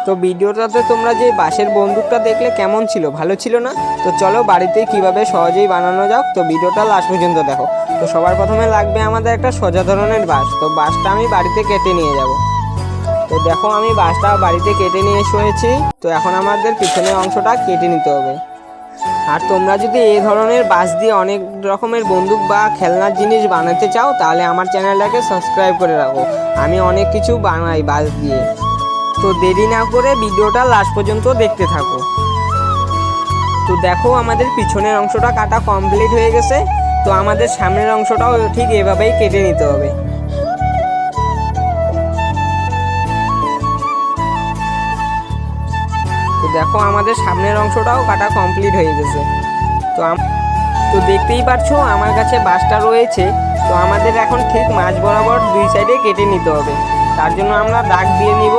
তো ভিডিওটাতে তোমরা যে বাঁশের বন্দুকটা দেখলে কেমন ছিল, ভালো ছিল না? তো চলো বাড়িতেই কিভাবে সহজেই বানানো যাক, তো ভিডিওটা লাস্ট পর্যন্ত দেখো। তো সবার প্রথমে লাগবে আমাদের একটা সোজা ধরনের বাঁশ। তো বাঁশটা আমি বাড়িতে কেটে নিয়ে যাব। তো দেখো আমি বাঁশটা বাড়িতে কেটে নিয়ে এসেছি। তো এখন আমাদের পিছনের অংশটা কেটে নিতে হবে। আর তোমরা যদি এই ধরনের বাঁশ দিয়ে অনেক রকমের বন্দুক বা খেলনার জিনিস বানাতে চাও, তাহলে আমার চ্যানেলটাকে সাবস্ক্রাইব করে রাখো। আমি অনেক কিছু বানাই বাঁশ দিয়ে। তো দেরি না করে ভিডিওটা লাস্ট পর্যন্ত দেখতে থাকো। তো দেখো আমাদের পিছনের অংশটা কাটা কমপ্লিট হয়ে গেছে। তো আমাদের সামনের অংশটাও ঠিক এভাবেই কেটে নিতে হবে। তো দেখো আমাদের সামনের অংশটাও কাটা কমপ্লিট হয়ে গেছে। তো দেখতেই পাচ্ছো আমার কাছে বাঁশটা রয়েছে। তো আমাদের এখন ঠিক মাঝ বরাবর দুই সাইডে কেটে নিতে হবে। তার জন্য আমরা দাগ দিয়ে নিব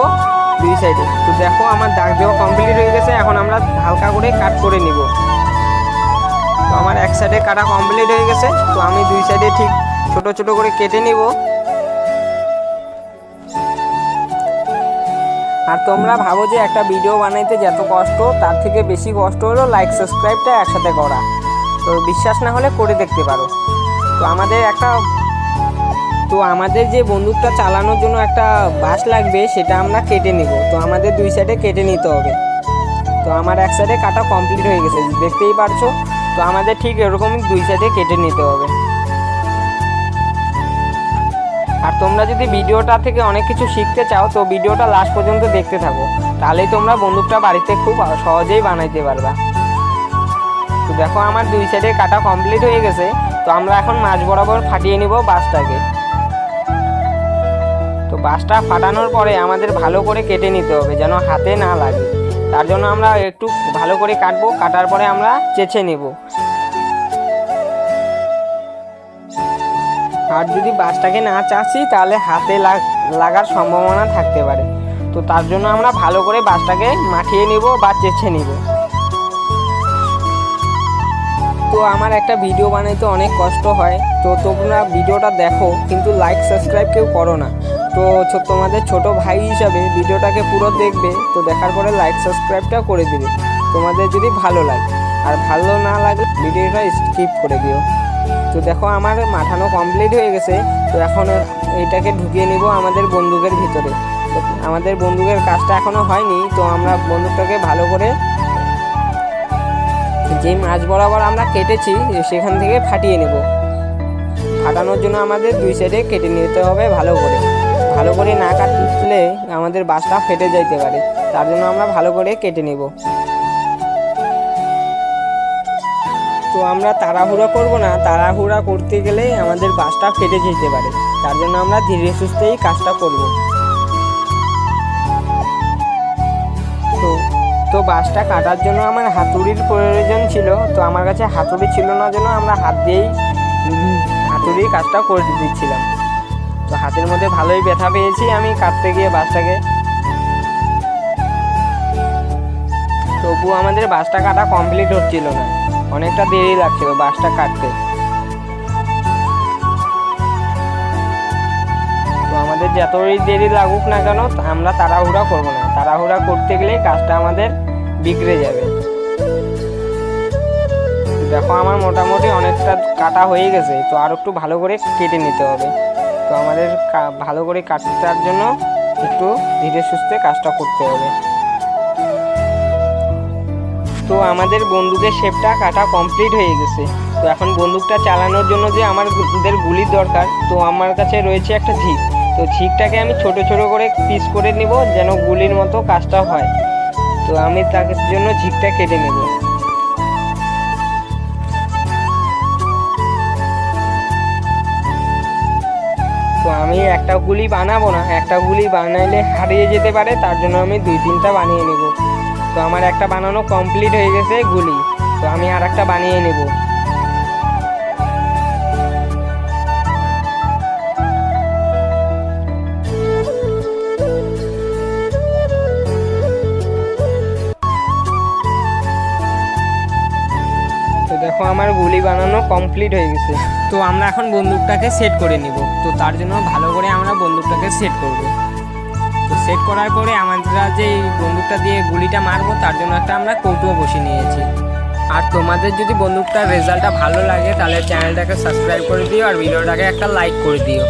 দুই সাইডে। তো দেখো আমার দাগ দেওয়া কমপ্লিট হয়ে গেছে। এখন আমরা হালকা করে কাট করে নিব। তো আমার এক সাইডে কাটা কমপ্লিট হয়ে গেছে। তো আমি দুই সাইডে ঠিক ছোট ছোট করে কেটে নিব। আর তোমরা ভাবো যে একটা ভিডিও বানাইতে যত কষ্ট, তার থেকে বেশি কষ্ট হলো লাইক সাবস্ক্রাইবটা একসাথে করা। তো বিশ্বাস না হলে করে দেখতে পারো। তো আমাদের যে বন্দুকটা চালানোর জন্য একটা বাঁশ লাগবে, সেটা আমরা কেটে নিব। তো আমাদের দুই সাইডে কেটে নিতে হবে। তো আমার এক সাইডে কাটা কমপ্লিট হয়ে গেছে, দেখতেই পারছো। তো আমাদের ঠিক এরকমই দুই সাইডে কেটে নিতে হবে। আর তোমরা যদি ভিডিওটা থেকে অনেক কিছু শিখতে চাও, তো ভিডিওটা লাস্ট পর্যন্ত দেখতে থাকো। তাহলেই তোমরা বন্দুকটা বাড়িতে খুব সহজেই বানাইতে পারবা। তো দেখো আমার দুই সাইডে কাটা কমপ্লিট হয়ে গেছে। তো আমরা এখন মাঝ বরাবর ফাটিয়ে নিব বাঁশটাকে। তো বাঁশটা ফাটানোর পরে আমাদের ভালো করে কেটে নিতে হবে, যেন হাতে না লাগে। তার জন্য আমরা একটু ভালো করে কাটবো। কাটার পরে আমরা চেঁচে নেব। আর যদি বাঁশটাকে না চাচ্ছি, তাহলে হাতে লাগার সম্ভাবনা থাকতে পারে। তো তার জন্য আমরা ভালো করে বাঁশটাকে মাখিয়ে নিব বা চেঁচে নিব। তো আমার একটা ভিডিও বানাইতে অনেক কষ্ট হয়। তো তোমরা ভিডিওটা দেখো, কিন্তু লাইক সাবস্ক্রাইব কেউ করো না। তো তোমাদের ছোট ভাই হিসাবে ভিডিওটাকে পুরো দেখবে। তো দেখার পরে লাইক সাবস্ক্রাইবটা করে দিবে তোমাদের যদি ভালো লাগে। আর ভালো না লাগলে ভিডিওটা স্কিপ করে দিও। তো দেখো আমার মাঠানো কমপ্লিট হয়ে গেছে। তো এখন এটাকে ঢুকিয়ে নিব আমাদের বন্দুকের ভিতরে। তো আমাদের বন্দুকের কাজটা এখনো হয়নি। তো আমরা বন্দুকটাকে ভালো করে যে মাঝ বরাবর আমরা কেটেছি সেখান থেকে ফাটিয়ে নেব। ফাটানোর জন্য আমাদের দুই সাইডে কেটে নিতে হবে ভালো করে না কাটলে আমাদের বাঁশটা ফেটে যাইতে পারে। তার জন্য আমরা ভালো করে কেটে নেব। তো আমরা তাড়াহুড়া করব না, তাড়াহুড়া করতে গেলে আমাদের বাঁশটা ফেটে যেতে পারে। তার জন্য আমরা ধীরে সুস্থেই কাজটা করব। তো বাঁশটা কাটার জন্য আমার হাতুড়ির প্রয়োজন ছিল। তো আমার কাছে হাতুড়ি ছিল না, জন্য আমরা হাত দিয়েই হাতুড়ির কাজটা করে দিচ্ছিলাম। তো হাতের মধ্যে ভালোই ব্যথা পেয়েছি আমি কাটতে গিয়ে বাঁশটাকে। তবুও আমাদের বাঁশটা কাটা কমপ্লিট হচ্ছিল না, অনেকটা দেরি লাগছিল বাঁশটা কাটতে। তো আমাদের যতই দেরি লাগুক না কেন, আমরা তাড়াহুড়া করবো না। তাড়াহুড়া করতে গেলে কাজটা আমাদের বিগড়ে যাবে। দেখো আমার মোটামুটি অনেকটা কাটা হয়ে গেছে। তো আর একটু ভালো করে কেটে নিতে হবে। তো আমাদের ভালো করে কাটার জন্য একটু ধীরে সুস্থে কাজটা করতে হবে। তো আমাদের বন্দুকের শেপটা কাটা কমপ্লিট হয়ে গেছে। তো এখন বন্দুকটা চালানোর জন্য যে আমাদের গুলির দরকার, তো আমার কাছে রয়েছে একটা ঝিক। তো ঝিকটাকে আমি ছোট ছোট করে পিস করে নিব, যেন গুলির মতো কাজটা হয়। তো আমি তার জন্য ঝিকটা কেটে নেব। তো আমি একটা গুলি বানাবো না, একটা গুলি বানাইলে হারিয়ে যেতে পারে। তার জন্য আমি দুই তিনটা বানিয়ে নেব। তো আমার একটা বানানো কমপ্লিট হয়ে গেছে গুলি। তো আমি আর একটা বানিয়ে নেব। তো দেখো আমার গুলি বানানো কমপ্লিট হয়ে গেছে। তো আমরা এখন বন্দুকটাকে সেট করে নিব। তো তার জন্য ভালো করে আমরা বন্দুকটাকে সেট করব। তো সেট করার পরে আমরা যে এই বন্দুকটা দিয়ে গুলিটা মারবো তার জন্য একটা আমরা কৌটোও বসিয়ে নিয়েছি। আর তোমাদের যদি বন্দুকটার রেজাল্টটা ভালো লাগে তাহলে চ্যানেলটাকে সাবস্ক্রাইব করে দিও আর ভিডিওটাকে একটা লাইক করে দিও।